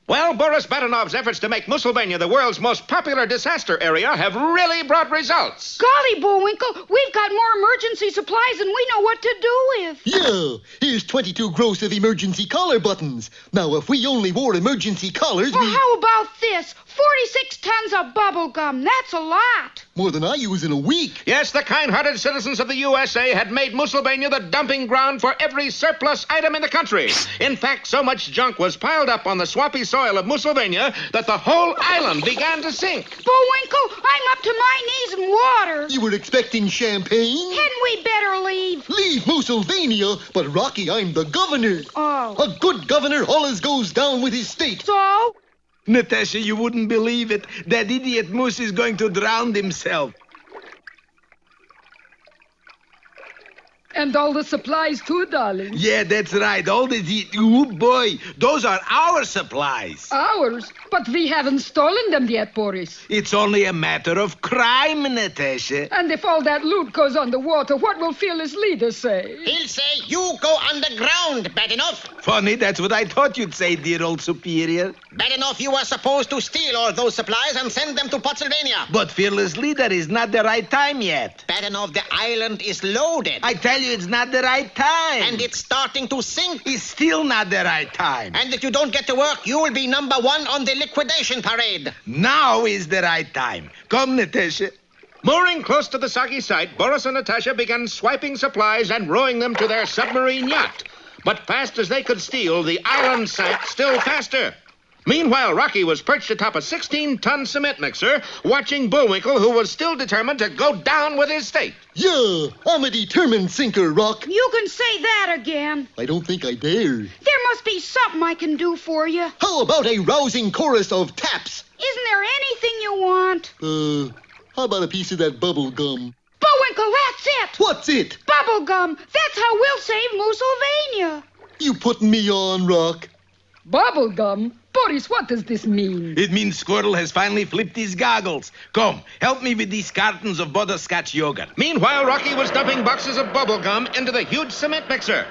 Well, Boris Badanov's efforts to make Moosylvania the world's most popular disaster area have really brought results. Golly, Bullwinkle, we've got more emergency supplies than we know what to do with. Yeah, here's 22 gross of emergency collar buttons. Now, if we only wore emergency collars, Well, how about this? 46 tons of bubble gum. That's a lot. more than I use in a week. Yes, the kind-hearted citizens of the USA had made Moosylvania the dumping ground for every surplus item in the country. In fact, so much junk was piled up on the swampy soil of Moosylvania that the whole island began to sink. Bullwinkle, I'm up to my knees in water. You were expecting champagne? Hadn't we better leave? Leave Moosylvania, but Rocky, I'm the governor. Oh. A good governor always goes down with his state. So? Natasha, you wouldn't believe it. That idiot Moose is going to drown himself. And all the supplies too, darling. Yeah, that's right. All the... Oh, boy. Those are our supplies. Ours? But we haven't stolen them yet, Boris. It's only a matter of crime, Natasha. And if all that loot goes underwater, what will fearless leader say? He'll say, you go underground, Badenoff. Funny, that's what I thought you'd say, dear old superior. Badenoff, you were supposed to steal all those supplies and send them to Moosylvania. But fearless leader is not the right time yet. Badenoff, the island is loaded. I tell you, it's not the right time. And it's starting to sink. It's still not the right time. And if you don't get to work, you will be number one on the liquidation parade. Now is the right time. Come, Natasha. Mooring close to the soggy site, Boris and Natasha began swiping supplies and rowing them to their submarine yacht. But fast as they could steal, the island sank still faster. Meanwhile, Rocky was perched atop a 16-ton cement mixer, watching Bullwinkle, who was still determined to go down with his state. Yeah, I'm a determined sinker, Rock. You can say that again. I don't think I dare. There must be something I can do for you. How about a rousing chorus of taps? Isn't there anything you want? How about a piece of that bubble gum? Bullwinkle, that's it. What's it? Bubble gum. That's how we'll save Moosylvania. You putting me on, Rock? Bubble gum? Boris, what does this mean? It means Squirrel has finally flipped his goggles. Come, help me with these cartons of butterscotch yogurt. Meanwhile, Rocky was dumping boxes of bubble gum into the huge cement mixer.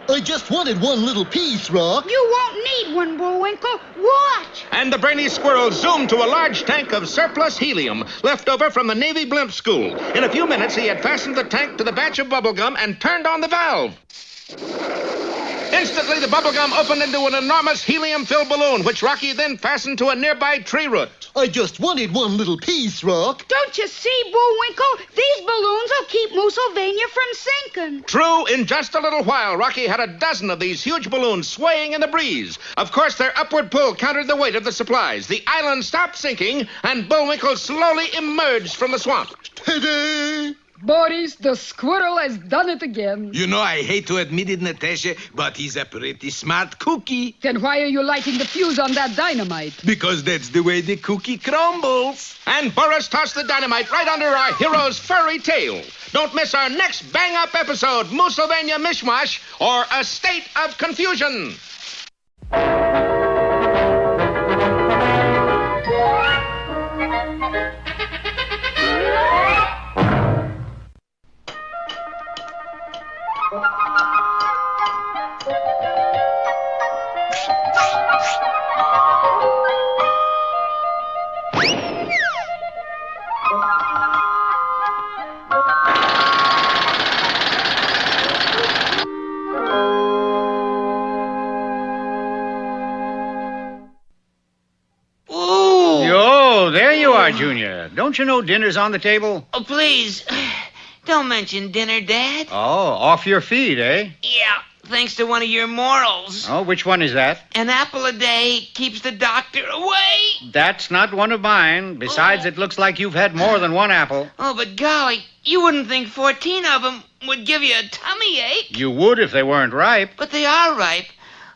I just wanted one little piece, Rock. You won't need one, Bullwinkle. Watch. And the brainy squirrel zoomed to a large tank of surplus helium left over from the Navy blimp school. In a few minutes, he had fastened the tank to the batch of bubble gum and turned on the valve. Instantly, the bubblegum opened into an enormous helium-filled balloon, which Rocky then fastened to a nearby tree root. I just wanted one little piece, Rock. Don't you see, Bullwinkle? These balloons will keep Moosylvania from sinking. True, in just a little while, Rocky had a dozen of these huge balloons swaying in the breeze. Of course, their upward pull countered the weight of the supplies. The island stopped sinking, and Bullwinkle slowly emerged from the swamp. Ta-da! Boris, the squirrel has done it again. You know, I hate to admit it, Natasha, but he's a pretty smart cookie. Then why are you lighting the fuse on that dynamite? Because that's the way the cookie crumbles. And Boris tossed the dynamite right under our hero's furry tail. Don't miss our next bang-up episode, Moosylvania Mishmash, or A State of Confusion. There you are, Junior. Don't you know dinner's on the table? Oh, please, don't mention dinner, Dad. Oh, off your feet, eh? Yeah, thanks to one of your morals. Oh, which one is that? An apple a day keeps the doctor away. That's not one of mine. Besides, it looks like you've had more than one apple. Oh, but golly, you wouldn't think 14 of them would give you a tummy ache. You would if they weren't ripe. But they are ripe.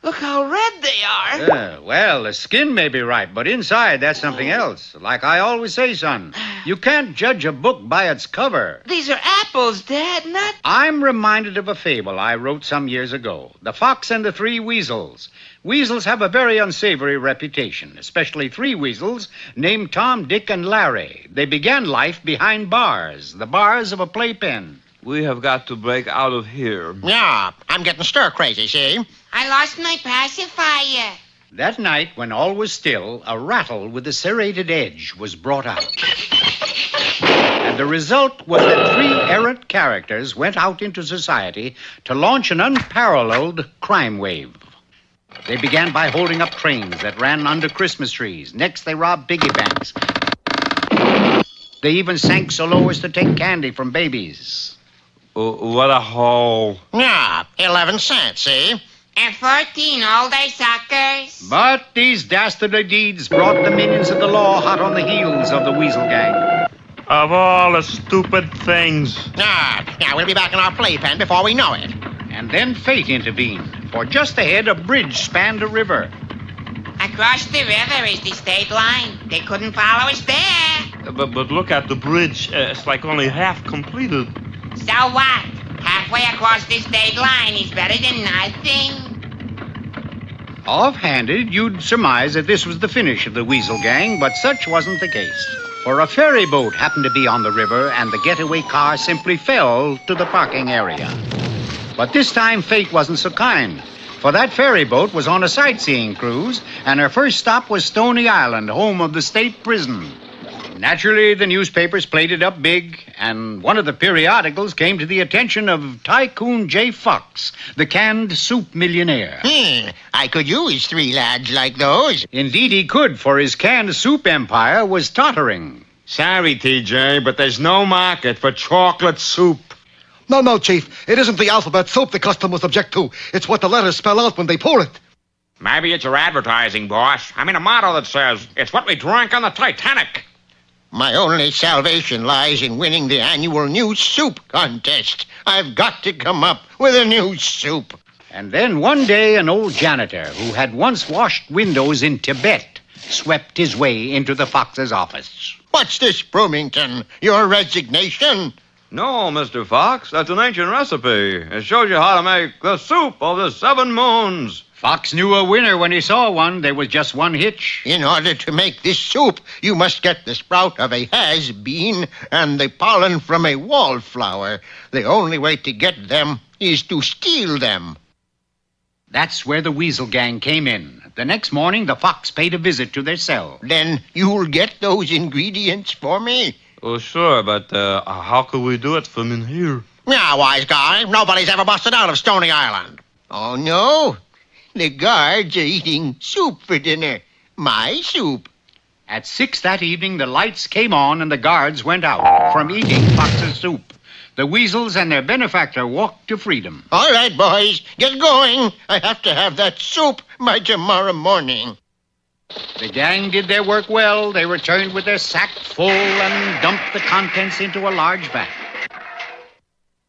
Look how red they are. Well, the skin may be right, but inside, that's something else. Like I always say, son, you can't judge a book by its cover. These are apples, Dad, not... I'm reminded of a fable I wrote some years ago. The Fox and the Three Weasels. Weasels have a very unsavory reputation, especially three weasels named Tom, Dick, and Larry. They began life behind bars, the bars of a playpen. We have got to break out of here. Yeah, I'm getting stir-crazy, see? I lost my pacifier. That night, when all was still, a rattle with a serrated edge was brought out. And the result was that three errant characters went out into society to launch an unparalleled crime wave. They began by holding up trains that ran under Christmas trees. Next, they robbed piggy banks. They even sank so low as to take candy from babies. What a haul. Yeah, 11 cents, see? And 14 all day suckers. But these dastardly deeds brought the minions of the law hot on the heels of the Weasel Gang. Of all the stupid things. Yeah, we'll be back in our playpen before we know it. And then fate intervened. For just ahead, a bridge spanned a river. Across the river is the state line. They couldn't follow us there. But look at the bridge. It's like only half completed. So what? Halfway across the state line is better than nothing. Offhanded, you'd surmise that this was the finish of the Weasel Gang, but such wasn't the case. For a ferry boat happened to be on the river, and the getaway car simply fell to the parking area. But this time, fate wasn't so kind. For that ferry boat was on a sightseeing cruise, and her first stop was Stony Island, home of the state prison. Naturally, the newspapers played it up big, and one of the periodicals came to the attention of Tycoon J. Fox, the canned soup millionaire. I could use three lads like those. Indeed he could, for his canned soup empire was tottering. Sorry, TJ, but there's no market for chocolate soup. No, Chief. It isn't the alphabet soup the customers object to. It's what the letters spell out when they pour it. Maybe it's your advertising, boss. I mean a motto that says, it's what we drank on the Titanic. My only salvation lies in winning the annual new soup contest. I've got to come up with a new soup. And then one day, an old janitor who had once washed windows in Tibet swept his way into the Fox's office. What's this, Broomington? Your resignation? No, Mr. Fox, that's an ancient recipe. It shows you how to make the soup of the 7 moons. Fox knew a winner when he saw one. There was just one hitch. In order to make this soup, you must get the sprout of a has-been and the pollen from a wallflower. The only way to get them is to steal them. That's where the Weasel Gang came in. The next morning, the Fox paid a visit to their cell. Then you'll get those ingredients for me? Oh, sure, but how could we do it from in here? Yeah, wise guy. Nobody's ever busted out of Stony Island. Oh, no? The guards are eating soup for dinner. My soup. At 6 that evening, the lights came on and the guards went out from eating Fox's soup. The Weasels and their benefactor walked to freedom. All right, boys, get going. I have to have that soup by tomorrow morning. The gang did their work well. They returned with their sack full and dumped the contents into a large vat.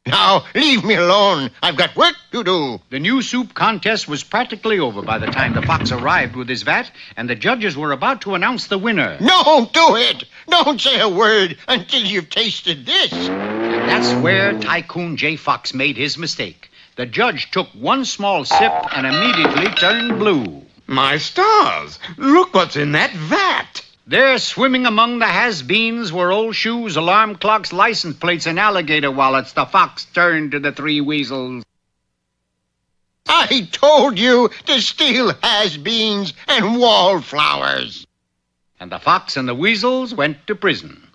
Now, leave me alone. I've got work to do. The new soup contest was practically over by the time the Fox arrived with his vat, and the judges were about to announce the winner. Don't do it. Don't say a word until you've tasted this. And that's where Tycoon J. Fox made his mistake. The judge took one small sip and immediately turned blue. My stars! Look what's in that vat! There, swimming among the has-beens were old shoes, alarm clocks, license plates, and alligator wallets. The Fox turned to the three Weasels. I told you to steal has-beens and wallflowers. And the Fox and the Weasels went to prison.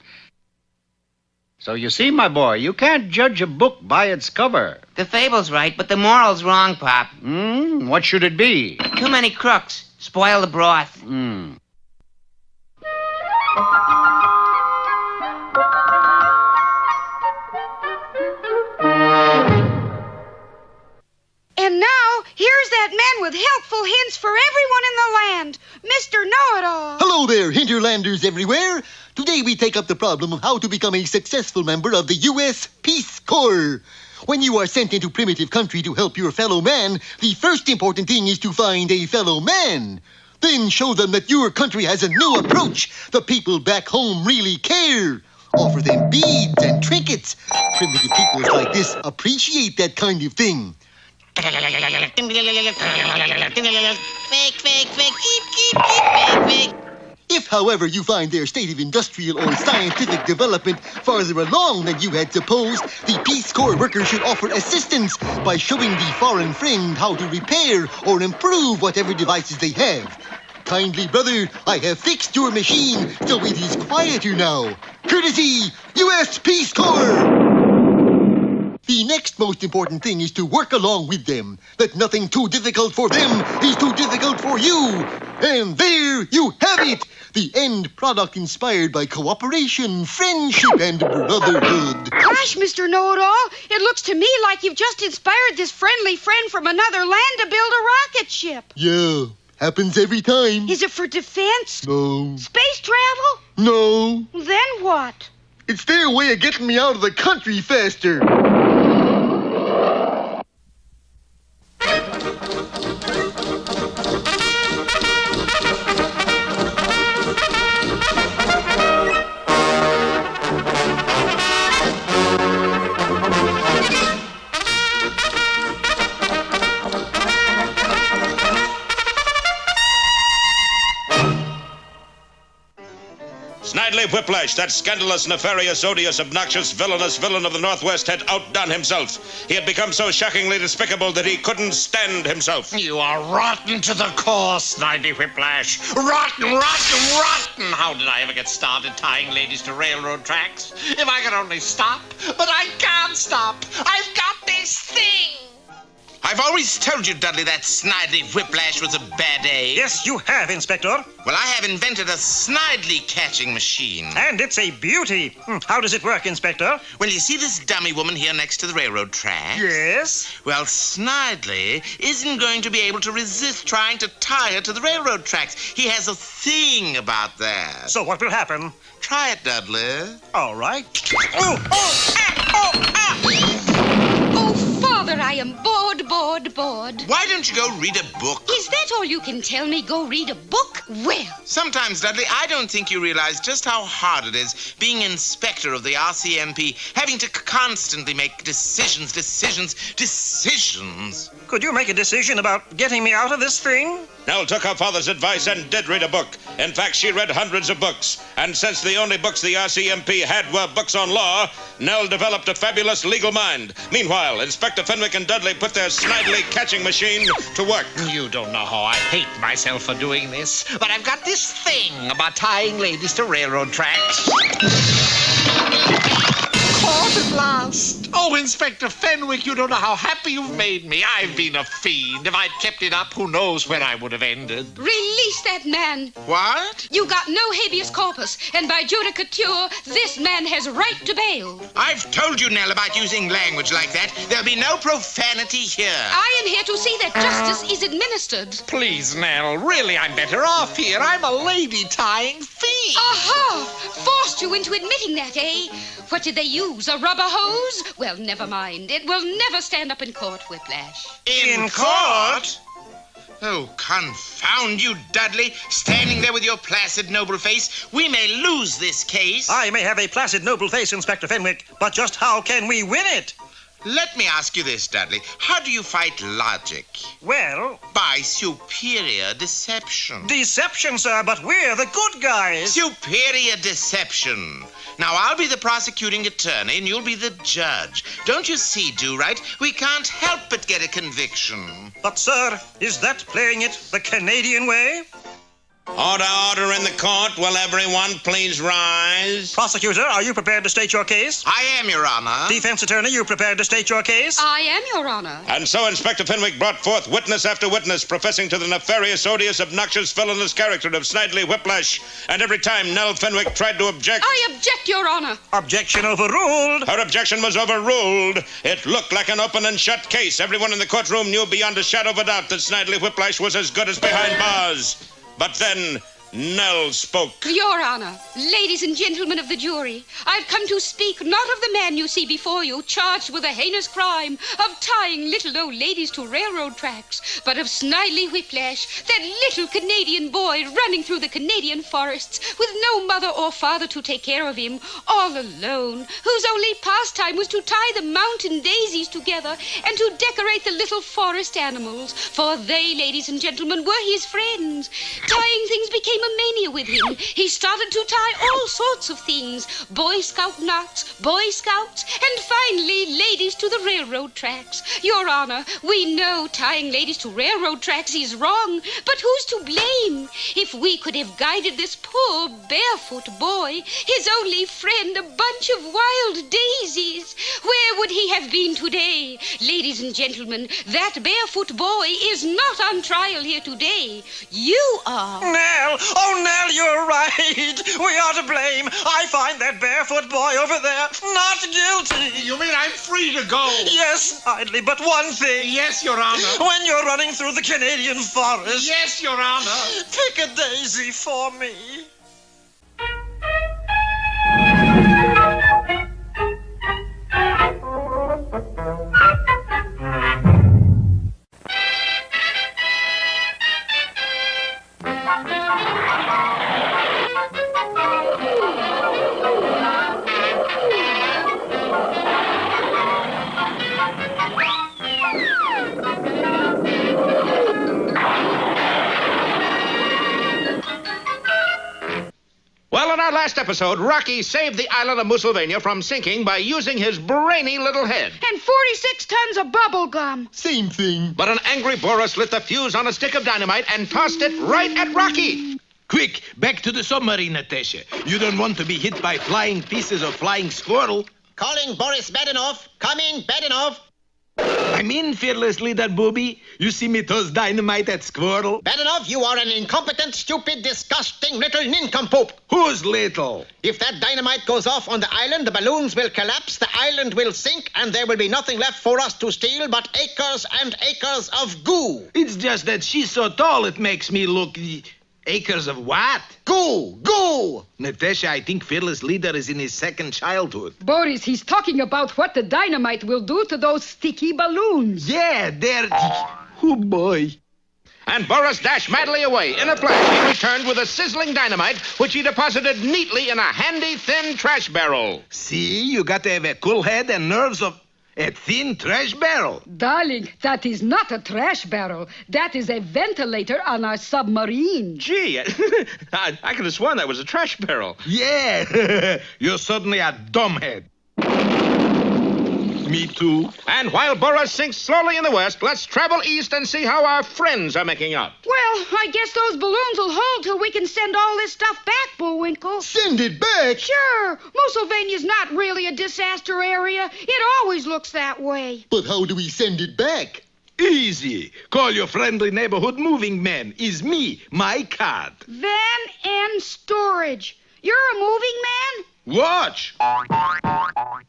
So you see, my boy, you can't judge a book by its cover. The fable's right, but the moral's wrong, Pop. What should it be? Too many crooks. Spoil the broth. And now, here's that man with helpful hints for everyone in the land, Mr. Know-It-All. Hello there, Hinterlanders everywhere. Today we take up the problem of how to become a successful member of the U.S. Peace Corps. When you are sent into primitive country to help your fellow man, the first important thing is to find a fellow man. Then show them that your country has a new approach. The people back home really care. Offer them beads and trinkets. Primitive peoples like this appreciate that kind of thing. Fake, fake, fake, keep, fake. If, however, you find their state of industrial or scientific development farther along than you had supposed, the Peace Corps workers should offer assistance by showing the foreign friend how to repair or improve whatever devices they have. Kindly, brother, I have fixed your machine, so it is quieter now. Courtesy, U.S. Peace Corps! The next most important thing is to work along with them. That nothing too difficult for them is too difficult for you. And there you have it. The end product inspired by cooperation, friendship, and brotherhood. Gosh, Mr. Know-It-All, it looks to me like you've just inspired this friendly friend from another land to build a rocket ship. Yeah, happens every time. Is it for defense? No. Space travel? No. Then what? It's their way of getting me out of the country faster. Snidely Whiplash, that scandalous, nefarious, odious, obnoxious, villainous villain of the Northwest, had outdone himself. He had become so shockingly despicable that he couldn't stand himself. You are rotten to the core, Snidely Whiplash. Rotten, rotten, rotten! How did I ever get started tying ladies to railroad tracks? If I could only stop. But I can't stop. I've got this thing. I've always told you, Dudley, that Snidely Whiplash was a bad egg. Yes, you have, Inspector. Well, I have invented a Snidely catching machine. And it's a beauty. How does it work, Inspector? Well, you see this dummy woman here next to the railroad tracks? Yes? Well, Snidely isn't going to be able to resist trying to tie her to the railroad tracks. He has a thing about that. So what will happen? Try it, Dudley. All right. Oh, Father, I am bored. Why don't you go read a book? Is that all you can tell me? Go read a book? Well. Sometimes, Dudley, I don't think you realize just how hard it is being inspector of the RCMP, having to constantly make decisions. Could you make a decision about getting me out of this thing? Nell took her father's advice and did read a book. In fact, she read hundreds of books. And since the only books the RCMP had were books on law, Nell developed a fabulous legal mind. Meanwhile, Inspector Fenwick and Dudley put their Snidely catching machine to work. You don't know how I hate myself for doing this, but I've got this thing about tying ladies to railroad tracks. Caught at last. Oh, Inspector Fenwick, you don't know how happy you've made me. I've been a fiend. If I'd kept it up, who knows where I would have ended. Release that man. What? You got no habeas corpus, and by judicature, this man has right to bail. I've told you, Nell, about using language like that. There'll be no profanity here. I am here to see that justice is administered. Please, Nell, really, I'm better off here. I'm a lady-tying fiend. Aha! Forced you into admitting that, eh? What did they use, a rubber hose? Well, never mind. It will never stand up in court, Whiplash. In court? Oh, confound you, Dudley. Standing there with your placid, noble face. We may lose this case. I may have a placid, noble face, Inspector Fenwick, but just how can we win it? Let me ask you this, Dudley. How do you fight logic? Well... by superior deception. Deception, sir, but we're the good guys. Superior deception. Now, I'll be the prosecuting attorney and you'll be the judge. Don't you see, Do-Right? We can't help but get a conviction. But, sir, is that playing it the Canadian way? Order in the court. Will everyone please rise? Prosecutor, are you prepared to state your case? I am, Your Honor. Defense attorney, you prepared to state your case? I am, Your Honor. And so Inspector Fenwick brought forth witness after witness, professing to the nefarious, odious, obnoxious, villainous character of Snidely Whiplash. And every time Nell Fenwick tried to object... I object, Your Honor. Objection overruled. Her objection was overruled. It looked like an open and shut case. Everyone in the courtroom knew beyond a shadow of a doubt that Snidely Whiplash was as good as behind bars. But then, Nell spoke. Your Honor, ladies and gentlemen of the jury, I've come to speak not of the man you see before you, charged with a heinous crime of tying little old ladies to railroad tracks, but of Snidely Whiplash, that little Canadian boy running through the Canadian forests with no mother or father to take care of him, all alone, whose only pastime was to tie the mountain daisies together and to decorate the little forest animals, for they, ladies and gentlemen, were his friends. Tying things became a mania with him. He started to tie all sorts of things, Boy Scout knots, Boy Scouts, and finally ladies to the railroad tracks. Your Honor, we know tying ladies to railroad tracks is wrong, but who's to blame? If we could have guided this poor barefoot boy, his only friend, a bunch of wild daisies, where would he have been today? Ladies and gentlemen, that barefoot boy is not on trial here today. You are. Nell! Oh, Nell, you're right. We are to blame. I find that barefoot boy over there not guilty. You mean I'm free to go? Yes, Snidely, but one thing. Yes, Your Honor. When you're running through the Canadian forest, Yes, Your Honor. pick a daisy for me. Well, in our last episode, Rocky saved the island of Moosylvania from sinking by using his brainy little head. And 46 tons of bubble gum. Same thing. But an angry Boris lit the fuse on a stick of dynamite and tossed it right at Rocky. Quick, back to the submarine, Natasha. You don't want to be hit by flying pieces of flying squirrel. Calling Boris Badenov. Coming, Badenov. I'm in, fearless leader booby. You see me toss dynamite at squirrel? Badenov, you are an incompetent, stupid, disgusting little nincompoop. Who's little? If that dynamite goes off on the island, the balloons will collapse, the island will sink, and there will be nothing left for us to steal but acres and acres of goo. It's just that she's so tall it makes me look... Acres of what? Goo! Goo! Natasha, I think fearless leader is in his second childhood. Boris, he's talking about what the dynamite will do to those sticky balloons. Yeah, they're... Oh, boy. And Boris dashed madly away. In a flash, he returned with a sizzling dynamite, which he deposited neatly in a handy, thin trash barrel. See, you got to have a cool head and nerves of... A thin trash barrel. Darling, that is not a trash barrel. That is a ventilator on our submarine. Gee, I could have sworn that was a trash barrel. Yeah, you're certainly a dumbhead. Me too. And while Boris sinks slowly in the west, let's travel east and see how our friends are making out. Well, I guess those balloons will hold till we can send all this stuff back, Bullwinkle. Send it back? Sure. Moosylvania's not really a disaster area. It always looks that way. But how do we send it back? Easy. Call your friendly neighborhood moving man. Is me, my card. Van and storage. You're a moving man? Watch.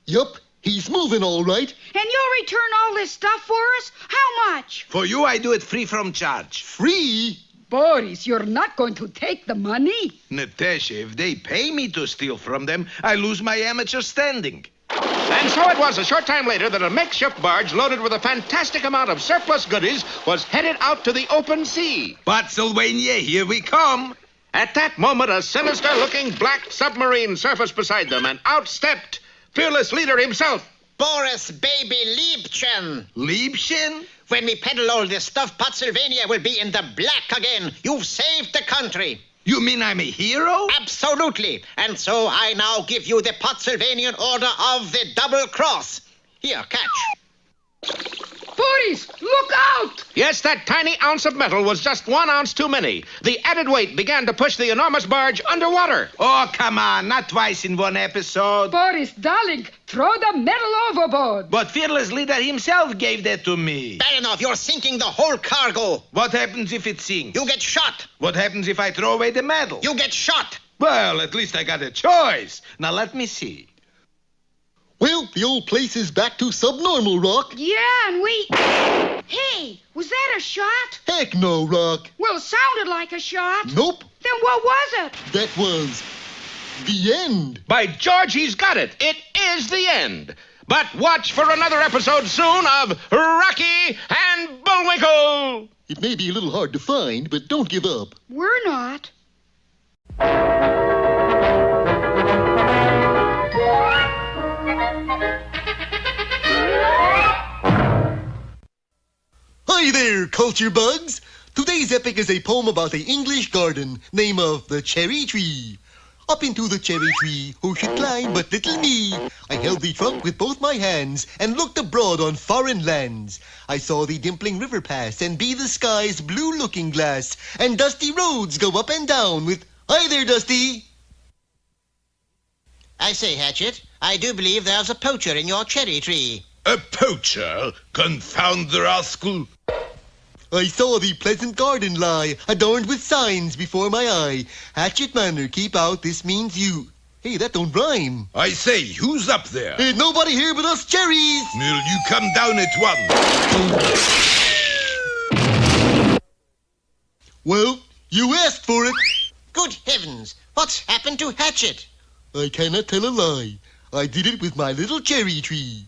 Yup. He's moving all right. And you'll return all this stuff for us? How much? For you, I do it free from charge. Free? Boris, you're not going to take the money. Natasha, if they pay me to steal from them, I lose my amateur standing. And so it was a short time later that a makeshift barge loaded with a fantastic amount of surplus goodies was headed out to the open sea. Moosylvania, here we come. At that moment, a sinister-looking black submarine surfaced beside them, and out stepped fearless leader himself. Boris baby Liebchen. Liebchen? When we peddle all this stuff, Moosylvania will be in the black again. You've saved the country. You mean I'm a hero? Absolutely. And so I now give you the Moosylvanian Order of the Double Cross. Here, catch. Boris, look out! Yes, that tiny ounce of metal was just 1 ounce too many. The added weight began to push the enormous barge underwater. Oh, come on, not twice in one episode. Boris, darling, throw the metal overboard. But fearless leader himself gave that to me. Bad enough, you're sinking the whole cargo. What happens if it sinks? You get shot. What happens if I throw away the metal? You get shot. Well, at least I got a choice. Now let me see. Well, the old place is back to subnormal, Rock. Yeah, and we... Hey, was that a shot? Heck no, Rock. Well, it sounded like a shot. Nope. Then what was it? That was the end. By George, he's got it. It is the end. But watch for another episode soon of Rocky and Bullwinkle. It may be a little hard to find, but don't give up. We're not. Hi there, culture bugs. Today's epic is a poem about the English garden, name of the cherry tree. Up into the cherry tree, who should climb but little me? I held the trunk with both my hands and looked abroad on foreign lands. I saw the dimpling river pass and be the sky's blue looking glass, and dusty roads go up and down with, hi there, Dusty. I say, Hatchet, I do believe there's a poacher in your cherry tree. A poacher? Confound the rascal. I saw the pleasant garden lie, adorned with signs before my eye. Hatchet Manor, keep out, this means you. Hey, that don't rhyme. I say, who's up there? Ain't nobody here but us cherries. Will you come down at once? Well, you asked for it. Good heavens, what's happened to Hatchet? I cannot tell a lie. I did it with my little cherry tree.